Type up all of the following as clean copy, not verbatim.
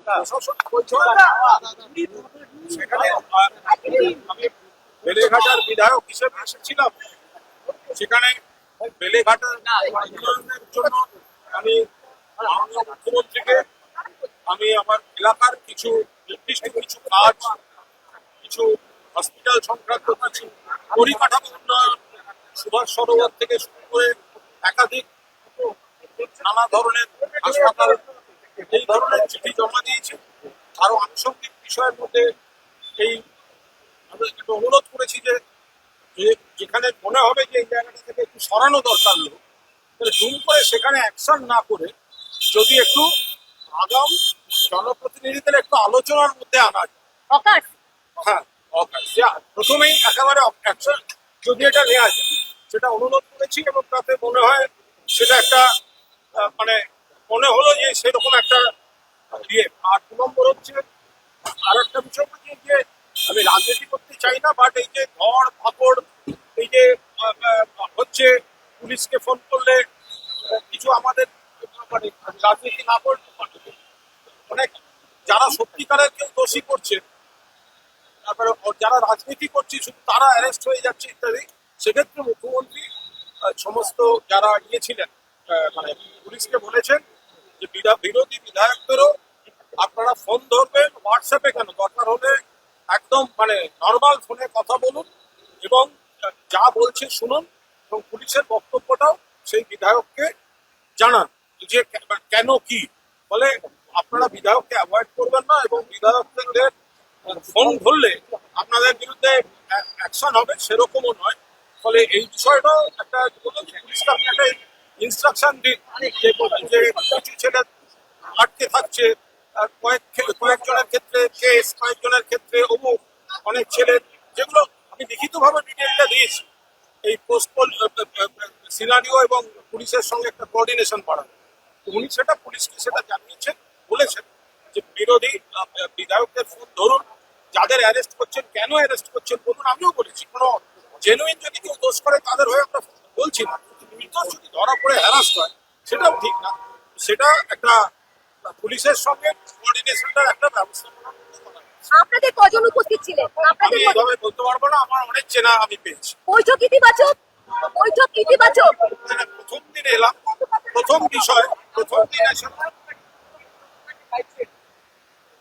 প্রশাসন বলছে সেখানে আমি বেলেঘাটার বিধায়ক হিসেবে এসেছিলাম। সেখানে বেলেঘাটার উন্নয়নের জন্য আমি মাননীয় মুখ্যমন্ত্রীকে আমি আমার এলাকার কিছু নির্দিষ্ট কিছু কাজ, কিছু হসপিটাল সংক্রান্ত কিছু পরিকাঠামো উন্নয়ন, সুভাষ সরোবর থেকে শুরু করে একাধিক নানা ধরনের হাসপাতাল, এই ধরনের চিঠি জমা দিয়েছি। আরো আনুষঙ্গিক বিষয়ের মধ্যে এই আমি একটু অনুরোধ করেছি যে যেখানে মনে হবে যে এই জায়গাটা থেকে একটু সরানো দরকার লোক, তাহলে জুম করে সেখানে অ্যাকশন না করে যদি একটু আগাম জনপ্রতিনিধিদের একটু আলোচনার মধ্যে আনা যায়। হ্যাঁ, প্রথমেই একেবারে অ্যাকশন যদি এটা নেওয়া যায় সেটা অনুরোধ করেছি, এবং তাতে মনে হয় সেটা একটা মানে মনে হলো যে সেরকম একটা ইয়ে। আর 2 নম্বর হচ্ছে আর একটা বিষয় হচ্ছে যে আমি রাজনীতি করতে চাই না, বাট এই যে ধর ফাপড় এই যে হচ্ছে, পুলিশকে ফোন করলে কিছু আমাদের মানে রাজনীতি না করতে অনেক যারা সত্যিকারের কেউ দোষী করছে, তারপরে যারা রাজনীতি করছে শুধু তারা অ্যারেস্ট হয়ে যাচ্ছে ইত্যাদি। সেক্ষেত্রে মুখ্যমন্ত্রী সমস্ত যারা ছিলেন মানে পুলিশকে বলেছেন যে বিরোধী বিধায়কদেরও আপনারা ফোন ধরবেন, হোয়াটসঅ্যাপে কেন, দরকার হলে একদম মানে নর্মাল ফোনে কথা বলুন এবং যা বলছে শুনুন, এবং পুলিশের বক্তব্যটাও সেই বিধায়ককে জানান যে কেন কি বলে। আপনারা বিধায়ককে অ্যাভয়েড করবেন না, এবং বিধায়কদের ফোন ধরলে আপনাদের বিরুদ্ধে অ্যাকশন হবে সেরকমও নয়। ফলে এই বিষয়টাও একটা পুলিশকে আপনি একটা ইনস্ট্রাকশন দিন যে কিছু ছেলে আটকে থাকছে, কয়েকজনের ক্ষেত্রে কেস, কয়েকজনের ক্ষেত্রে অমুক, অনেক ছেলে, যেগুলো আমি লিখিতভাবে ডিটেলটা দিয়েছি। এই পোস্টপোল সিনারিও এবং পুলিশের সঙ্গে একটা কোঅর্ডিনেশন বাড়ানো, উনি সেটা পুলিশকে সেটা জানিয়েছেন, বলেছেন যে বিরোধী বিধায়কদের ফোন ধরুন, যাদের অ্যারেস্ট করছেন কেন অ্যারেস্ট করছেন বলুন। আমিও বলেছি কোনো জেনুইন যদি কেউ দোষ করে তাদের হয়ে আমরা বলছি না, নির্দোষ যদি ধরা পড়ে হ্যারাস্ট হয় সেটাও ঠিক না। সেটা একটা পুলিশের সঙ্গে কোঅর্ডিনেশনটার একটা ব্যবস্থা আপনাদের কজন উপস্থিত ছিলেন? আমি এইভাবে বলতে পারবো না, আমার অনেক চেনা আমি পেয়েছি। বৈঠক ইতিবাচক, বৈঠক ইতিবাচক। প্রথম দিন এলাম, প্রথম বিষয়, প্রথম দিন এসে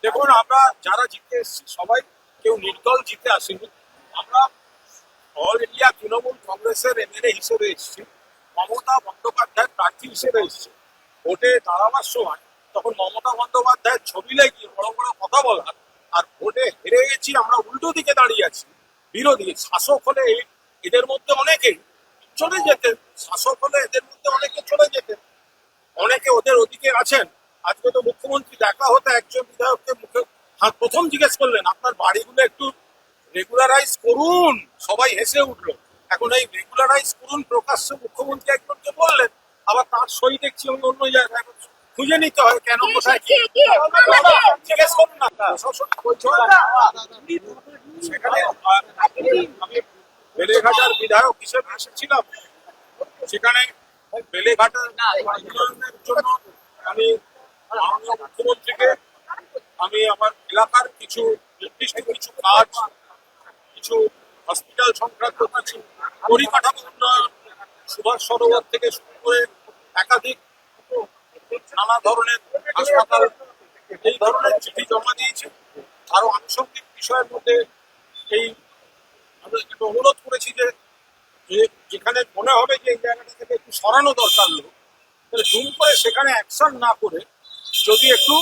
দেখুন আমরা যারা জিতে এসেছি সবাই কেউ নির্দল জিতে আসেনি। আমরা অল ইন্ডিয়া তৃণমূল কংগ্রেসের এমএলএ হিসেবে এসেছি, মমতা বন্দ্যোপাধ্যায় প্রার্থী হিসেবে এসেছি। ভোটে দাঁড়াবার সময় তখন মমতা বন্দ্যোপাধ্যায়ের ছবি লাগিয়ে বড় বড় কথা বলা, আর ভোটে হেরে গেছি আমরা উল্টো দিকে দাঁড়িয়ে আছি। বিরোধী শাসক হলে এদের মধ্যে অনেকে চলে যেতেন, শাসক হলে এদের মধ্যে অনেকে চলে যেতেন, অনেকে ওদের ওদিকে আছেন। আজকে তো মুখ্যমন্ত্রী দেখা হতে একজন বিধায়ককে মুখে প্রথম জিজ্ঞেস করলেন আপনার বাড়িগুলো একটু রেগুলারাইজ করুন, সবাই হেসে উঠলো। এখন এই রেগুলারাইজ করুন প্রকাশ্যে মুখ্যমন্ত্রী একজনকে বললেন, আবার তার সই দেখছি অন্য জায়গায়। খুঁজে নিতে হয় কেন, কোথায় জিজ্ঞেস করুন না। সেখানে আমি বেলেঘাটার বিধায়ক হিসেবে এসেছিলাম। সেখানে বেলেঘাটার উন্নয়নের জন্য আমি মাননীয় মুখ্যমন্ত্রীকে আমি আমার এলাকার কিছু নির্দিষ্ট কিছু কাজ, কিছু হসপিটাল সংক্রান্ত কিছু পরিকাঠামো উন্নয়ন, সুভাষ সরোবর থেকে শুরু করে একাধিক নানা ধরনের হাসপাতাল, এই ধরনের চিঠি জমা দিয়েছি। আরো আনুষঙ্গিক বিষয়ের মধ্যে এই আমি একটু অনুরোধ করেছি যে যেখানে মনে হবে যে এই জায়গাটা থেকে একটু সরানো দরকার লোক, তাহলে জুম করে সেখানে অ্যাকশন না করে যদি একটু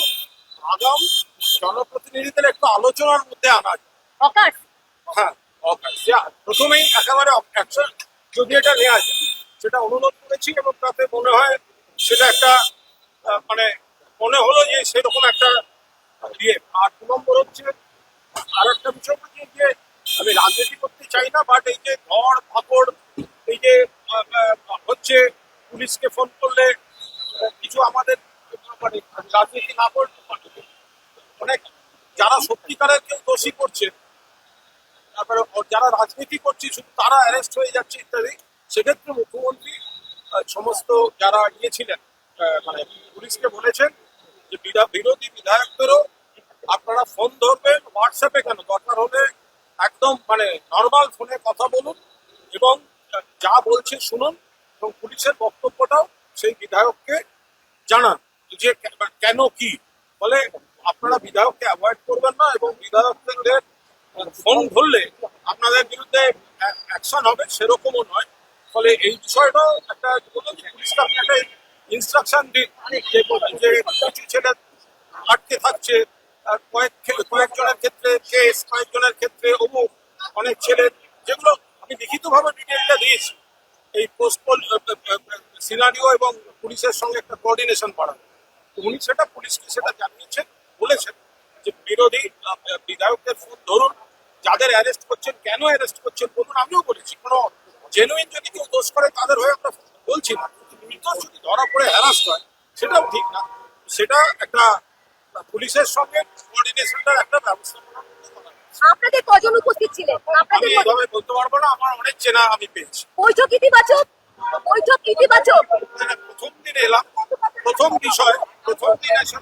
আগাম জনপ্রতিনিধিদের একটু আলোচনার মধ্যে আনা যায়। হ্যাঁ, প্রথমেই একেবারে অ্যাকশন যদি এটা নেওয়া যায় সেটা অনুরোধ করেছি, এবং তাতে মনে হয় সেটা একটা মানে মনে হলো যে সেরকম একটা ইয়ে। আর 2 নম্বর হচ্ছে আর একটা বিষয় হচ্ছে যে আমি রাজনীতি করতে চাই না, বাট এই যে ধর ফাপড় এই যে হচ্ছে, পুলিশকে ফোন করলে কিছু আমাদের মানে রাজনীতি না করতে অনেক যারা সত্যিকারের কেউ দোষী করছে, তারপরে যারা রাজনীতি করছে শুধু তারা অ্যারেস্ট হয়ে যাচ্ছে ইত্যাদি। সেক্ষেত্রে মুখ্যমন্ত্রী সমস্ত যারা ছিলেন মানে পুলিশকে বলেছেন যে বিরোধী বিধায়কদেরও ফোন ধরবেন, হোয়াটসঅ্যাপে কেন, দরকার হলে একদম মানে নর্মাল ফোনে কথা বলুন এবং যা বলছে শুনুন এবং পুলিশের বক্তব্যটাও সেই বিধায়ককে জানান যে কেন কি ফলে আপনারা বিধায়ককে অ্যাভয়েড করবেন না এবং বিধায়কদের ফোন ধরলে আপনাদের বিরুদ্ধে অ্যাকশন হবে সেরকমও নয়। ফলে এই বিষয়টাও একটা পুলিশকে আপনি একটা ইনস্ট্রাকশন দিন যে কিছু ছেলে আটকে থাকছে, কয়েকজনের ক্ষেত্রে কেস, কয়েকজনের ক্ষেত্রে অমুক, অনেক ছেলে, যেগুলো আমি লিখিতভাবে ডিটেলটা দিয়েছি এই পোস্টপোল সিনারিও এবং পুলিশের সঙ্গে একটা কোঅর্ডিনেশন বাড়ানো। তো উনি সেটা পুলিশকে সেটা জানিয়েছেন, বলেছেন যে বিরোধী বিধায়কদের ফোন ধরুন, যাদের অ্যারেস্ট করছেন কেন অ্যারেস্ট করছেন বলুন। আমিও বলেছি কোনো জেনুইন যদি কেউ দোষ করে তাদের হয়ে আমরা বলছি না, কিন্তু নির্দোষ যদি ধরা পড়ে হ্যারাস্ট হয় সেটাও ঠিক না। সেটা একটা পুলিশের সঙ্গে কোঅর্ডিনেশনটার একটা ব্যবস্থা করা। আপনাদের কজন উপস্থিত ছিলেন? আমি আপনাদের এইভাবে বলতে পারবো না, আমার অনেক চেনা আমি পেয়েছি। বৈঠক ইতিবাচক, বৈঠক ইতিবাচক। মানে প্রথম দিন এলাম, প্রথম বিষয়, প্রথম দিন এসে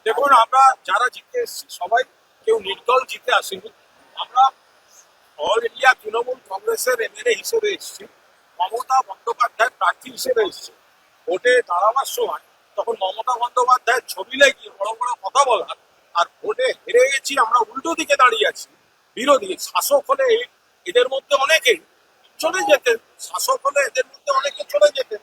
দেখুন আমরা যারা জিতে এসেছি সবাই কেউ নির্দল জিতে আসেনি। আমরা অল ইন্ডিয়া তৃণমূল কংগ্রেসের এমএলএ হিসেবে এসেছি, মমতা বন্দ্যোপাধ্যায় প্রার্থী হিসেবে এসেছি। ভোটে দাঁড়াবার সময় তখন মমতা বন্দ্যোপাধ্যায়ের ছবি লাগিয়ে বড় বড় কথা বলা, আর ভোটে হেরে গেছি আমরা উল্টো দিকে দাঁড়িয়ে আছি। বিরোধী শাসক হলে এদের মধ্যে অনেকে চলে যেতেন, শাসক হলে এদের মধ্যে অনেকে চলে যেতেন,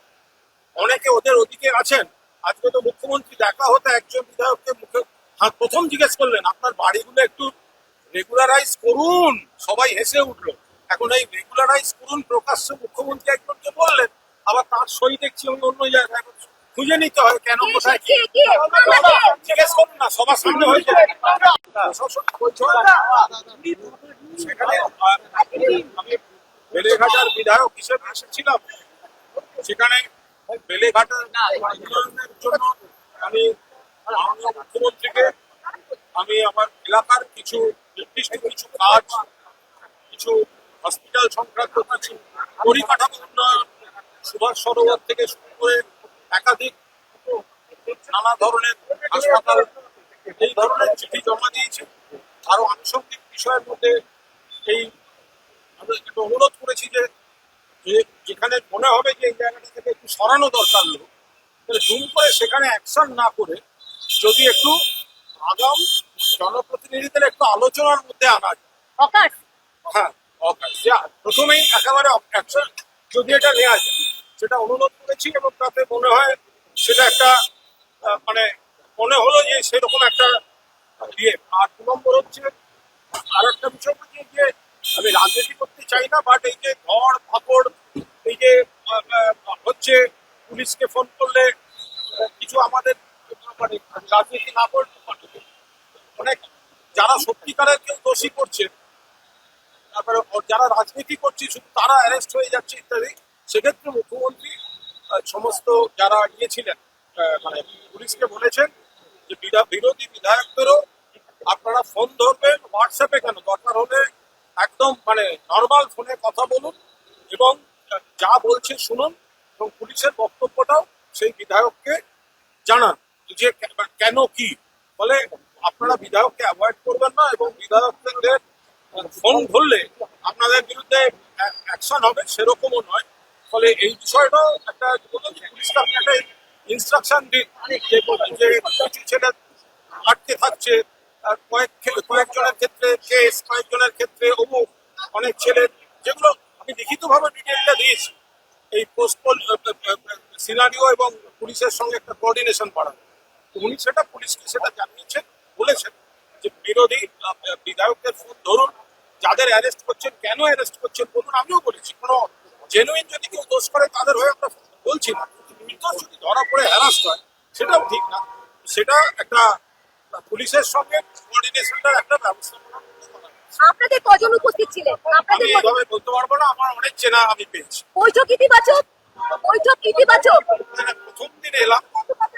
অনেকে ওদের ওদিকে আছেন। আজকে তো মুখ্যমন্ত্রী দেখা হতে একজন বিধায়ককে মুখে হাত প্রথম জিজ্ঞেস করলেন আপনার বাড়িগুলো একটু রেগুলারাইজ করুন, সবাই হেসে উঠলো। এখন এই রেগুলারাইজ করুন প্রকাশ্যে মুখ্যমন্ত্রী একজনকে বললেন, আবার তার সই দেখছি আমি অন্য জায়গায়, খুঁজে নিতে হয় কেন কোথায় কি। জিজ্ঞেস করুন না, সবার সামনে হয়েছে সেখানে। আমি বেলেঘাটার বিধায়ক হিসেবে এসেছিলাম, সেখানে বেলেঘাটার উন্নয়নের জন্য আমি মাননীয় মুখ্যমন্ত্রীকে আমি আমার এলাকার কিছু নির্দিষ্ট কিছু কাজ, কিছু হসপিটাল সংক্রান্ত কিছু পরিকাঠামো উন্নয়ন, সুভাষ সরোবর থেকে শুরু করে একাধিক নানা ধরনের হাসপাতাল, এই ধরনের চিঠি জমা দিয়েছি। আরো আনুষঙ্গিক বিষয়ের মধ্যে এই আমি একটু অনুরোধ করেছি যে যেখানে মনে হবে যে এই জায়গাটা থেকে একটু সরানো দরকার লোক, তাহলে জুম করে সেখানে অ্যাকশন না করে যদি একটু আগাম জনপ্রতিনিধিদের একটু আলোচনার মধ্যে আনা যায়। অকাশ হ্যাঁ, প্রথমেই একেবারে অ্যাকশন যদি এটা নেওয়া যায় সেটা অনুরোধ করেছি এবং তাতে মনে হয় সেটা একটা মানে মনে হলো যে সেরকম একটা ইয়ে। আর 2 নম্বর হচ্ছে আর একটা বিষয় হচ্ছে যে আমি রাজনীতি করতে চাই না, বাট এই যে ধর ফাপড় এই যে হচ্ছে, পুলিশকে ফোন করলে কিছু আমাদের মানে রাজনীতি না করতে অনেক যারা সত্যিকারের কেউ দোষী করছে, তারপরে যারা রাজনীতি করছে শুধু তারা অ্যারেস্ট হয়ে যাচ্ছে ইত্যাদি। সেক্ষেত্রে মুখ্যমন্ত্রী সমস্ত যারা গিয়েছিলেন মানে পুলিশকে বলেছেন যে বিরোধী বিধায়কদেরও আপনারা ফোন ধরবেন, হোয়াটসঅ্যাপে কেন, দরকার হলে একদম মানে নর্মাল ফোনে কথা বলুন এবং যা বলছে শুনুন এবং পুলিশের বক্তব্যটাও সেই বিধায়ককে জানান যে কেন কি ফলে আপনারা বিধায়ককে অ্যাভয়েড করবেন না এবং বিধায়কদের ফোন ধরলে আপনাদের বিরুদ্ধে অ্যাকশন হবে সেরকমও নয়। ফলে এই বিষয়টাও একটা পুলিশকে আপনি একটা ইনস্ট্রাকশন দিন যে কিছু ছেলে আটকে থাকছে, কয়েকজনের ক্ষেত্রে কেস, কয়েকজনের ক্ষেত্রে অমুক, অনেক ছেলে, যেগুলো আমি লিখিতভাবে ডিটেলটা দিয়েছি এই পোস্টপোল সিনারিও এবং পুলিশের সঙ্গে একটা কোঅর্ডিনেশন বাড়ানো। তো উনি সেটা পুলিশকে সেটা জানিয়েছেন, বলেছেন যে বিরোধী বিধায়কদের ফোন ধরুন, যাদের অ্যারেস্ট করছেন কেন অ্যারেস্ট করছেন বলুন। আমিও বলেছি কোনো জেনুইন যদি কেউ দোষ করে তাদের হয়ে আমরা বলছি না, কিন্তু নির্দোষ যদি ধরা পড়ে হ্যারাস্ট হয় সেটাও ঠিক না। সেটা একটা পুলিশের সঙ্গে কোঅর্ডিনেশনটার একটা ব্যবস্থা করা। আপনাদের কজন উপস্থিত ছিলেন? আমি আপনাদের এইভাবে বলতে পারবো না, আমার অনেক চেনা আমি পেয়েছি। বৈঠক ইতিবাচক, বৈঠক ইতিবাচক। মানে প্রথম দিন এলাম,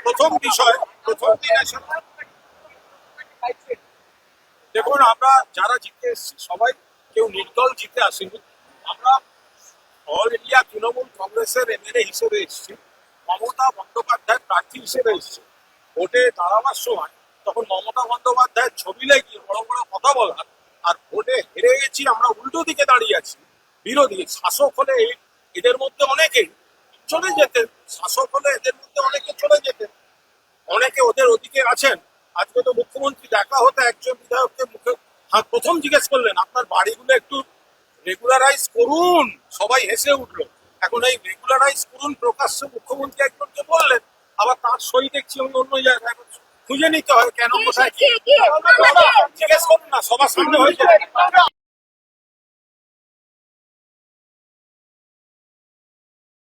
প্রথম বিষয়, প্রথম দিন এসে দেখুন আমরা যারা জিতে এসেছি সবাই কেউ নির্দল জিতে আসেনি। আমরা অল ইন্ডিয়া তৃণমূল কংগ্রেসের এমএলএ হিসেবে এসেছি, মমতা বন্দ্যোপাধ্যায় প্রার্থী হিসেবে এসেছি। ভোটে দাঁড়াবার সময় তখন মমতা বন্দ্যোপাধ্যায়ের ছবি লাগিয়ে বড় বড় কথা বলা, আর ভোটে হেরে গেছি আমরা উল্টো দিকে দাঁড়িয়ে আছি, বিরোধী শাসক হলে এদের মধ্যে অনেকে চলে যেতেন, শাসক হলে এদের মধ্যে অনেকে চলে যেতেন, অনেকে ওদের ওদিকে আছেন। আজকে তো মুখ্যমন্ত্রী দেখা হতে একজন বিধায়ককে মুখে প্রথম জিজ্ঞেস করলেন আপনার বাড়িগুলো একটু রেগুলারাইজ করুন, সবাই হেসে উঠলো। এখন এই রেগুলারাইজ করুন প্রকাশ্যে মুখ্যমন্ত্রী একজনকে বললেন, আবার তার সই দেখছি অন্য অন্য জায়গায়, খুঁজে নিতে হয় কেন কোথায় কি কে? জিজ্ঞেস করুন না, সবার সামনে হয়েছে।